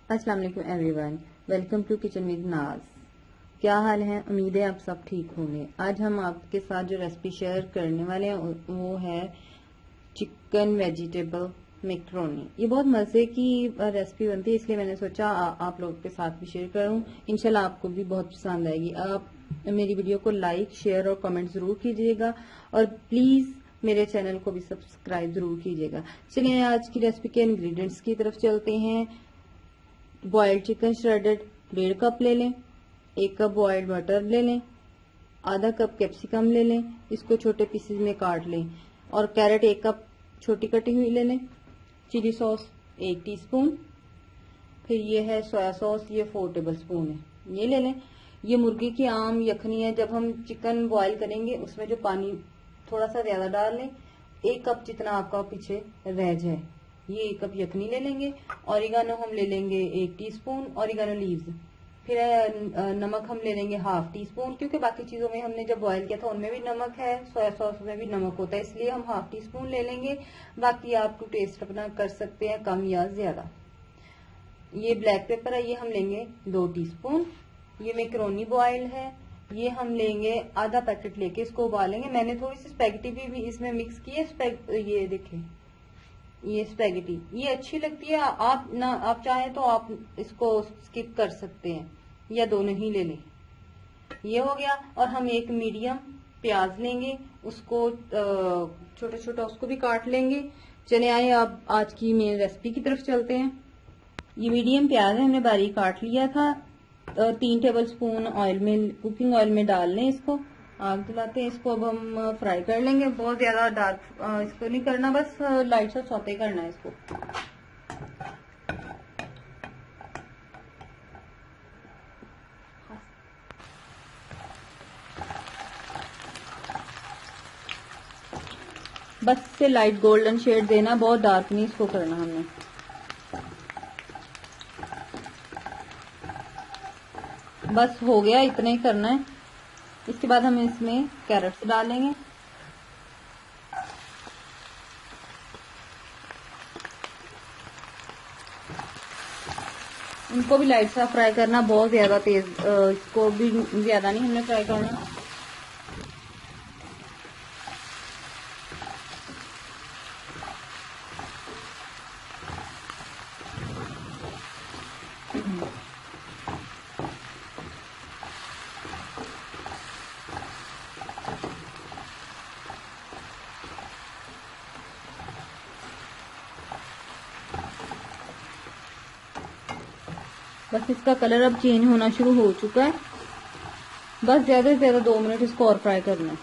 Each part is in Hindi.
अस्सलाम वालेकुम everyone, welcome to kitchen with Naaz. क्या हाल है? उम्मीद है आप सब ठीक होंगे। आज हम आपके साथ जो रेसिपी शेयर करने वाले हैं वो है चिकन वेजिटेबल मैक्रोनी। ये बहुत मज़े की रेसिपी बनती है, इसलिए मैंने सोचा आप लोगों के साथ भी शेयर करूं। इंशाल्लाह आपको भी बहुत पसंद आएगी। आप मेरी वीडियो को लाइक, शेयर और कमेंट ज़रूर कीजिएगा और प्लीज़ मेरे चैनल को भी सब्सक्राइब ज़रूर कीजिएगा। चलिए आज की रेसिपी के इंग्रेडिएंट्स की तरफ चलते हैं। बॉइल्ड चिकन श्रेडेड 1.5 कप ले लें, 1 कप बॉइल्ड मटर ले लें, आधा कप कैप्सिकम ले लें, इसको छोटे पीसेस में काट लें, और कैरेट 1 कप छोटी कटी हुई ले लें, चिली सॉस 1 टीस्पून, फिर ये है सोया सॉस, ये 4 टेबल स्पून है, ये ले लें। ये मुर्गी की आम यखनी है। जब हम चिकन बॉईल करेंगे उसमें जो पानी थोड़ा सा ज्यादा डाल लें, 1 कप जितना आपका पीछे रह जाए। ये 1 कप यखनी ले लेंगे। ऑरिगानो हम ले लेंगे 1 टीस्पून ऑरिगानो लीव्स। फिर नमक हम ले लेंगे 1/2 टीस्पून, क्योंकि बाकी चीजों में हमने जब बॉईल किया था उनमें भी नमक है, सोया सॉस में भी नमक होता है, इसलिए हम 1/2 टीस्पून ले लेंगे। बाकी आप टू टेस्ट अपना कर सकते हैं, कम या ज्यादा। ये ब्लैक पेपर है, ये हम लेंगे 2 टीस्पून। ये मैक्रोनी बॉयल है, ये हम लेंगे आधा पैकेट लेके इसको उबालेंगे। मैंने थोड़ी सी स्पैगेटी भी इसमें मिक्स की है। ये देखिए, ये स्पैगेटी ये अच्छी लगती है। आप चाहें तो आप इसको स्किप कर सकते हैं या दोनों ही ले लें। ये हो गया। और हम एक मीडियम प्याज लेंगे, उसको छोटा छोटा उसको भी काट लेंगे। चले आए अब आज की मेन रेसिपी की तरफ चलते हैं। ये मीडियम प्याज है, हमने बारीक काट लिया था। 3 टेबल स्पून ऑयल में, कुकिंग ऑयल में डाल लें इसको। आग जलाते हैं, इसको अब हम फ्राई कर लेंगे। बहुत ज्यादा डार्क इसको नहीं करना, बस लाइट सा सौते करना है इसको। बस से लाइट गोल्डन शेड देना, बहुत डार्क नहीं इसको करना हमने। बस हो गया, इतना ही करना है। इसके बाद हम इसमें कैरेट्स डालेंगे। इनको भी लाइट सा फ्राई करना, बहुत ज्यादा तेज इसको भी ज्यादा नहीं हमने फ्राई करना। बस इसका कलर अब चेंज होना शुरू हो चुका है। बस ज्यादा से ज्यादा 2 मिनट इसको और फ्राई करना है।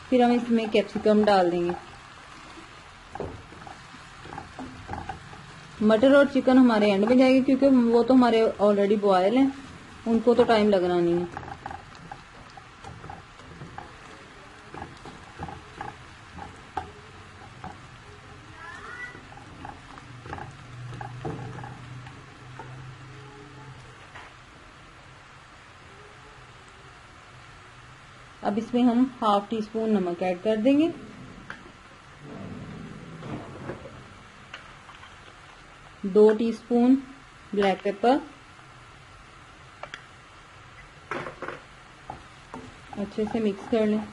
फिर हम इसमें कैप्सिकम डाल देंगे। मटर और चिकन हमारे एंड में जाएगी, क्योंकि वो तो हमारे ऑलरेडी बॉयल हैं, उनको तो टाइम लगना नहीं है। अब इसमें हम 1/2 टीस्पून नमक ऐड कर देंगे। दो टीस्पून ब्लैक पेपर, अच्छे से मिक्स कर लें।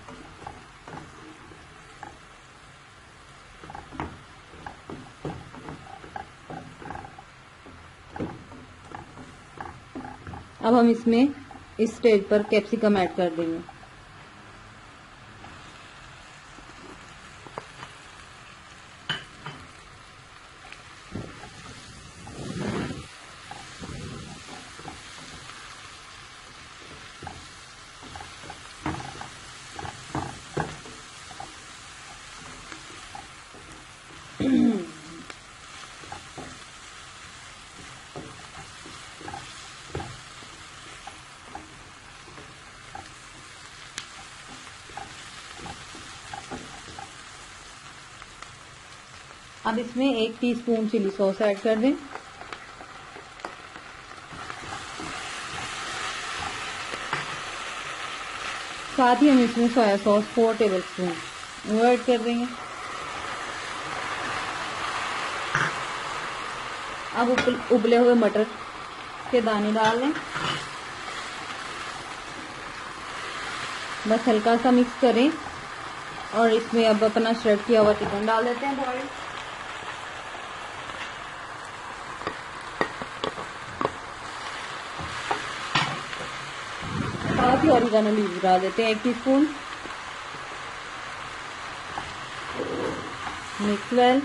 अब हम इसमें इस स्टेज पर कैप्सिकम ऐड कर देंगे। अब इसमें 1 टीस्पून चिली सॉस ऐड कर दें। साथ ही हम इसमें सोया सॉस 4 टेबल स्पून वो ऐड कर देंगे। अब उबले हुए मटर के दाने डाल लें। बस हल्का सा मिक्स करें और इसमें अब अपना श्रेड किया हुआ चिकन डाल देते हैं बॉइल्ड। साथ ही ऑरिगेनो लीव्स डाल देते हैं 1 टीस्पून। Mix well.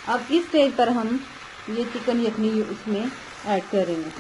अब इस स्टेज पर हम ये चिकन यखनी इसमें ऐड करेंगे।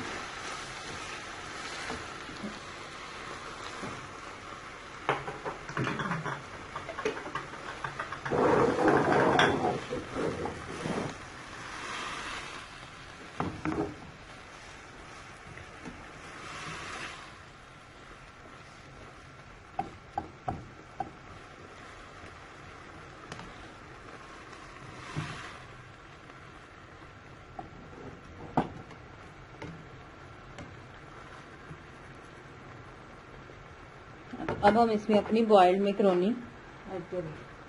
अब हम इसमें अपनी बॉइल्ड मैकरोनी ऐड कर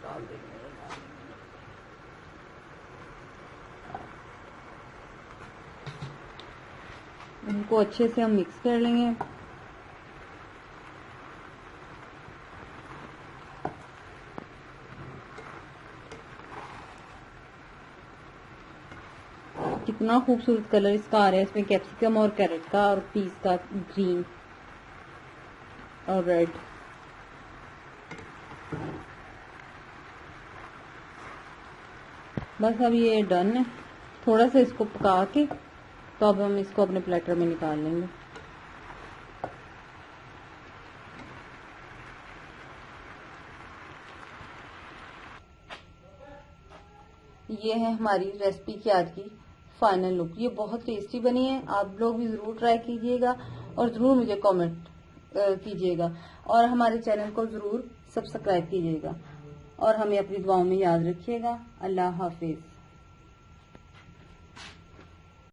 डाल देंगे। इनको अच्छे से हम मिक्स कर लेंगे। कितना खूबसूरत कलर इसका आ रहा है। इसमें कैप्सिकम और कैरेट का और पीस का ग्रीन और रेड। बस अब ये डन है। थोड़ा सा इसको पका के तो अब हम इसको अपने प्लेटर में निकाल लेंगे। ये है हमारी रेसिपी की आज की फाइनल लुक। ये बहुत टेस्टी बनी है। आप लोग भी जरूर ट्राई कीजिएगा और जरूर मुझे कमेंट कीजिएगा और हमारे चैनल को जरूर सब्सक्राइब कीजिएगा और हमें अपनी दुआओं में याद रखिएगा। अल्लाह हाफिज।